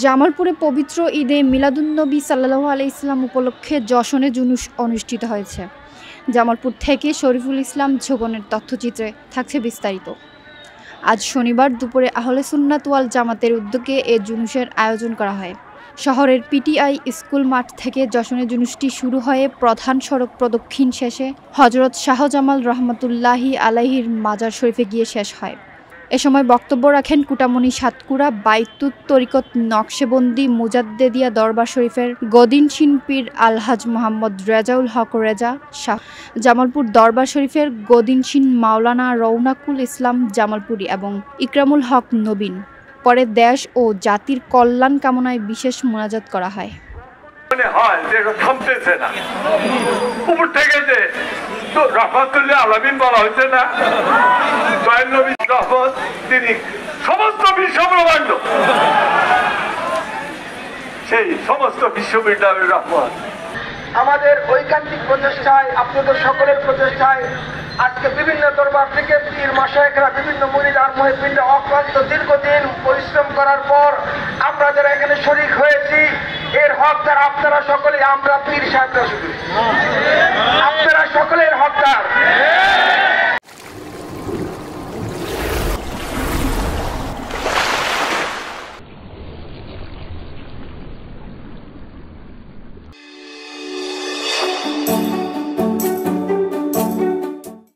জামালপুরে পবিত্র ঈদে মিলাদুন্নবী সাল্লাল্লাহু আলাইহি ইসলাম উপলক্ষে যশনে জুলুস অনুষ্ঠিত হয়েছে। জামালপুর থেকে শরীফুল ইসলাম ঝোকনের তথ্যচিত্রে থাকছে বিস্তারিত। আজ শনিবার দুপুরে আহলে সুন্নাত ওয়াল জামাতের উদ্যোগে এ জুলুসের আয়োজন করা হয়। শহরের পিটিআই স্কুল মাঠ থেকে যশনের জুলুসটি শুরু হয়ে প্রধান সড়ক প্রদক্ষিণ শেষে হযরত শাহজামাল রহমাতুল্লাহি আলাইহির মাজার শরীফে গিয়ে শেষ হয়। এ সময় বক্তব্য রাখেন কুটামণি সাতকুড়া বাইতুত তরিকত নকশেবন্দি মুজাদ্দেদিয়া দরবার শরীফের গদিনশীন পীর আলহাজ মোহাম্মদ রেজাউল হক রেজা শাহ, জামালপুর দরবার শরীফের গদিনশীন মাওলানা রৌনাকুল ইসলাম জামালপুরি এবং ইকরামুল হক নবীন। পরে দেশ ও জাতির কল্যাণ কামনায় বিশেষ মোনাজাত করা হয়। তিনি সমস্ত বিশ্বব্রহ্মাণ্ড, সেই সমস্ত বিশ্ববিদ্যালয়ের রহমত। আমাদের ঐকান্তিক প্রচেষ্টায়, আপনাদের সকলের প্রচেষ্টায় আজকে বিভিন্ন দরবার থেকে পীর মাশায়েখরা বিভিন্ন মুরিদ আর মুহিব্বিনরা অক্লান্ত দীর্ঘদিন পরিশ্রম করার পর আমরা যারা এখানে শরীক হয়েছি, এর হকদার আপনারা সকলে। আমরা পীর সাহেবরা শুধু, আপনারা সকলের হকদার।